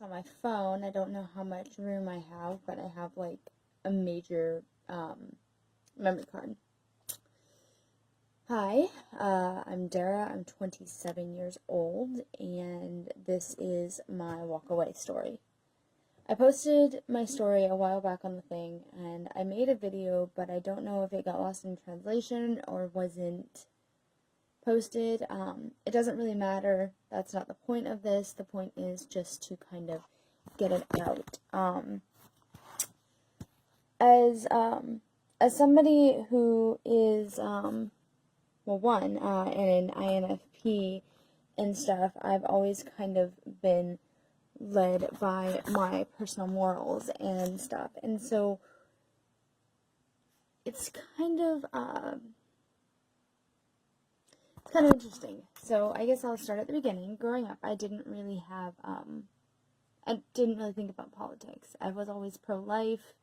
On my phone. I don't know how much room I have, but I have like a major memory card. Hi, I'm Dara. I'm 27 years old, and this is my WalkAway story. I posted my story a while back on the thing, and I made a video, but I don't know if it got lost in translation or wasn't posted. It doesn't really matter. That's not the point of this. The point is just to kind of get it out. As somebody who is an INFP and stuff, I've always kind of been led by my personal morals and stuff, and so it's kind of interesting. So I guess I'll start at the beginning. Growing up, I didn't really think about politics. I was always pro-life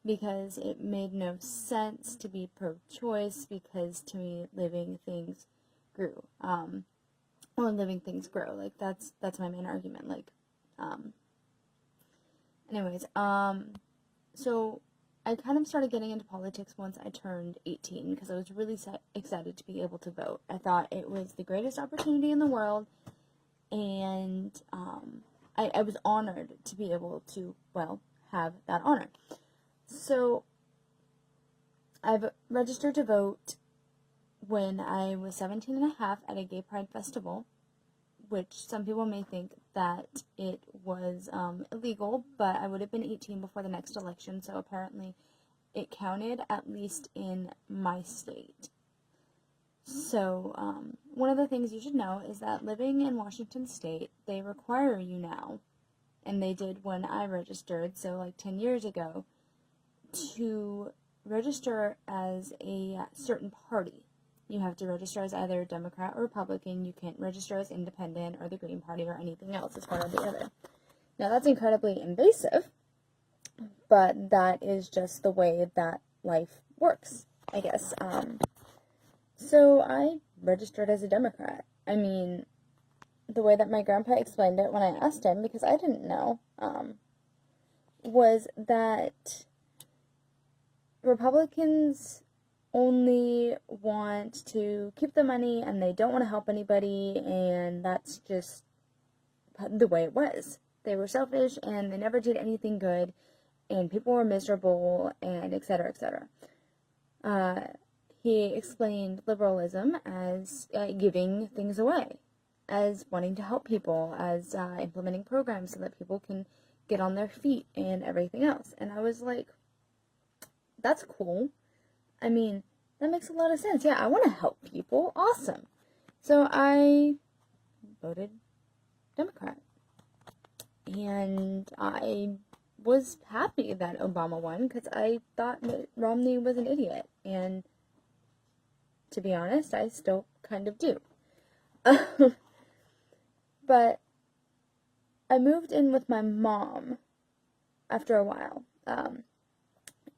because it made no sense to be pro-choice, because to me, living things grew. Living things grow. Like, that's my main argument. So I kind of started getting into politics once I turned 18, because I was really excited to be able to vote. I thought it was the greatest opportunity in the world, and I was honored to be able to, have that honor. So I've registered to vote when I was 17 and a half at a gay pride festival, which some people may think that it was illegal, but I would have been 18 before the next election, so apparently it counted, at least in my state. So one of the things you should know is that living in Washington State, they require you now, and they did when I registered, so like 10 years ago, to register as a certain party. You have to register as either Democrat or Republican. You can't register as independent or the Green Party or anything else. It's one or the other. Now, that's incredibly invasive, but that is just the way that life works, I guess. So I registered as a Democrat. I mean, the way that my grandpa explained it when I asked him, because I didn't know, was that Republicans only want to keep the money and they don't want to help anybody, and that's just the way it was. They were selfish and they never did anything good, and people were miserable, and etc., etc. He explained liberalism as giving things away, as wanting to help people, as implementing programs so that people can get on their feet and everything else. And I was like, that's cool. I mean, that makes a lot of sense. Yeah, I want to help people. Awesome. So I voted Democrat. And I was happy that Obama won, because I thought Mitt Romney was an idiot. And to be honest, I still kind of do. But I moved in with my mom after a while.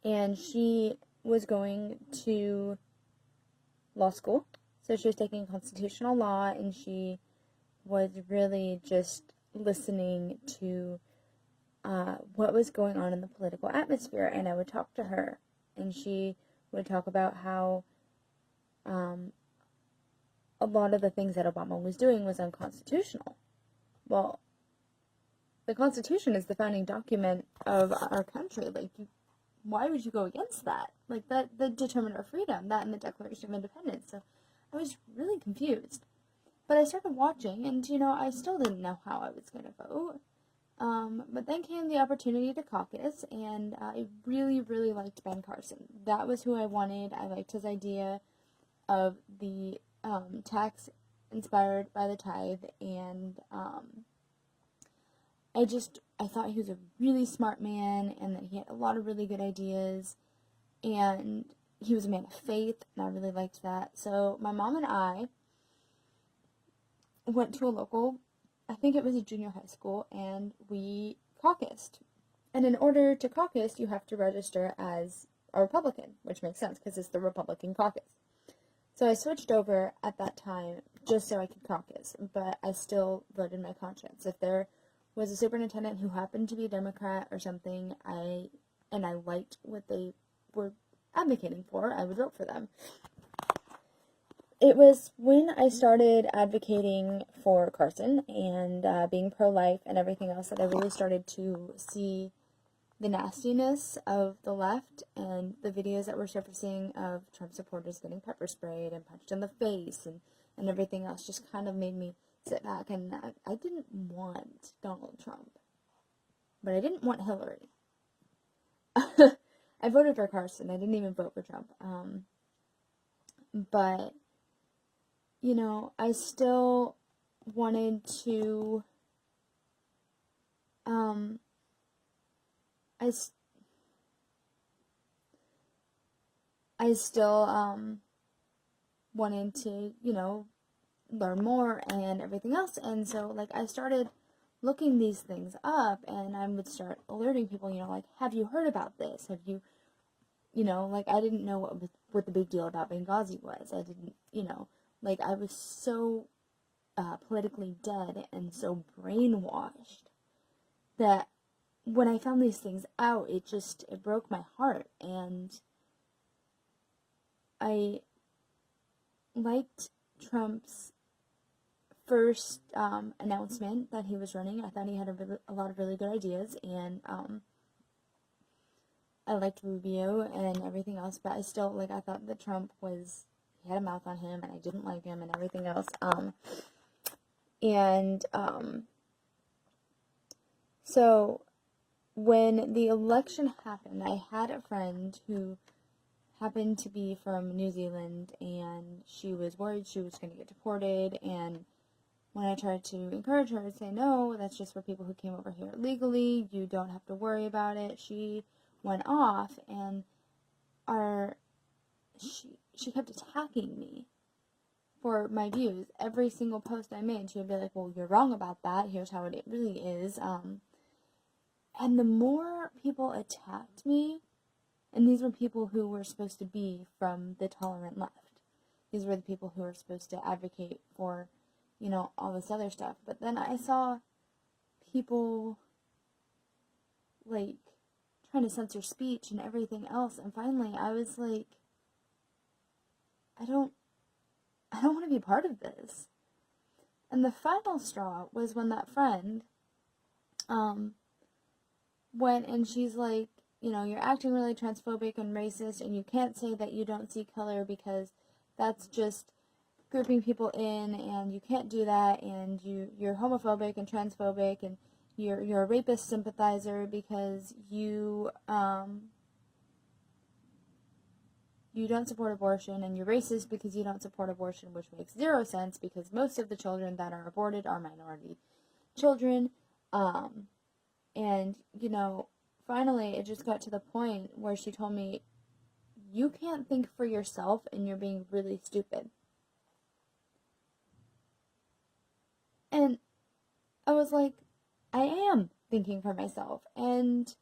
And she was going to law school, so she was taking constitutional law, and she was really just listening to what was going on in the political atmosphere. And I would talk to her, and she would talk about how a lot of the things that Obama was doing was unconstitutional. Well, the Constitution is the founding document of our country. Like, why would you go against that? Like, that determined our freedom, that and the Declaration of Independence. So I was really confused. But I started watching, and, I still didn't know how I was going to vote. But then came the opportunity to caucus, and I really, really liked Ben Carson. That was who I wanted. I liked his idea of the tax inspired by the tithe, and I thought he was a really smart man, and that he had a lot of really good ideas, and he was a man of faith, and I really liked that. So my mom and I went to a local, I think it was a junior high school, and we caucused. And in order to caucus, you have to register as a Republican, which makes sense because it's the Republican caucus. So I switched over at that time just so I could caucus, but I still voted my conscience. If there was a superintendent who happened to be a Democrat or something, and I liked what they were advocating for, I would vote for them. It was when I started advocating for Carson and being pro-life and everything else that I really started to see the nastiness of the left, and the videos that were surfacing of Trump supporters getting pepper sprayed and punched in the face and everything else just kind of made me sit back. And I didn't want Donald Trump, but I didn't want Hillary. I voted for Carson. I didn't even vote for Trump. But, you know, I still wanted to, I still, wanted to, you know, learn more and everything else. And so, like, I started looking these things up, and I would start alerting people, you know, like, have you heard about this? Have you, you know, like, I didn't know what the big deal about Benghazi was. I didn't, you know, like, I was so politically dead and so brainwashed that when I found these things out, it broke my heart. And I liked Trump's first announcement that he was running. I thought he had a lot of really good ideas, and I liked Rubio and everything else, but I still, like, I thought that Trump he had a mouth on him, and I didn't like him and everything else. So when the election happened, I had a friend who happened to be from New Zealand, and she was worried she was going to get deported. And when I tried to encourage her to say, no, that's just for people who came over here illegally, you don't have to worry about it, she went off, and she kept attacking me for my views. Every single post I made, she would be like, well, you're wrong about that, here's how it really is. And the more people attacked me, and these were people who were supposed to be from the tolerant left. These were the people who were supposed to advocate for, you know, all this other stuff. But then I saw people, like, trying to censor speech and everything else. And finally, I was like, I don't want to be part of this. And the final straw was when that friend went, and she's like, you know, you're acting really transphobic and racist, and you can't say that you don't see color because that's just grouping people in, and you can't do that, and you're homophobic and transphobic, and you're a rapist sympathizer because you don't support abortion, and you're racist because you don't support abortion, which makes zero sense because most of the children that are aborted are minority children. And, you know, finally it just got to the point where she told me, you can't think for yourself and you're being really stupid. And I was like, I am thinking for myself. And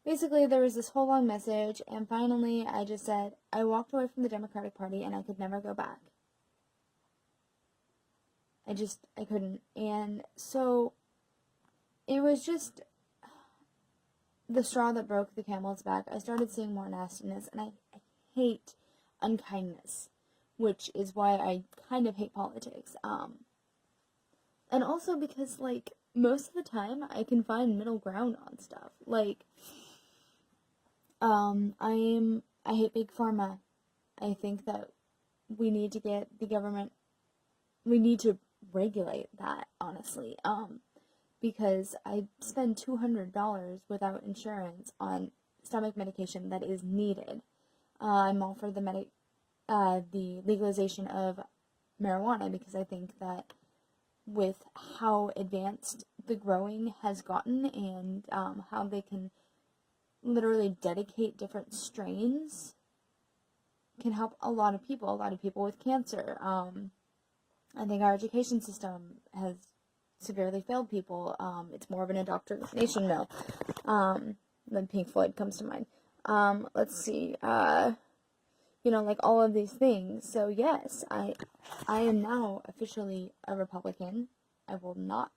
basically there was this whole long message, and finally I just said, I walked away from the Democratic Party and I could never go back. I couldn't. And so it was just the straw that broke the camel's back. I started seeing more nastiness, and I hate unkindness, which is why I kind of hate politics. And also because, like, most of the time I can find middle ground on stuff. Like, I hate big pharma. I think that we need to get the government, we need to regulate that, honestly. Because I spend $200 without insurance on stomach medication that is needed. I'm all for the legalization of marijuana, because I think that with how advanced the growing has gotten, and how they can literally dedicate different strains, can help a lot of people with cancer. I think our education system has severely failed people. It's more of an indoctrination mill. Then Pink Floyd comes to mind. Let's see. You know, like, all of these things. So yes, I am now officially a Republican. I will not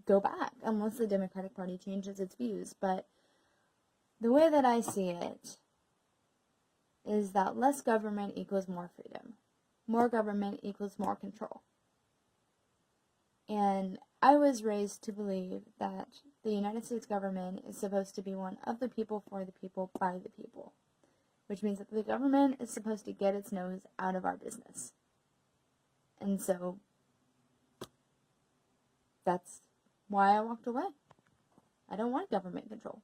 go back unless the Democratic Party changes its views. But the way that I see it is that less government equals more freedom. More government equals more control. And I was raised to believe that the United States government is supposed to be one of the people, for the people, by the people. Which means that the government is supposed to get its nose out of our business. And so, that's why I walked away. I don't want government control.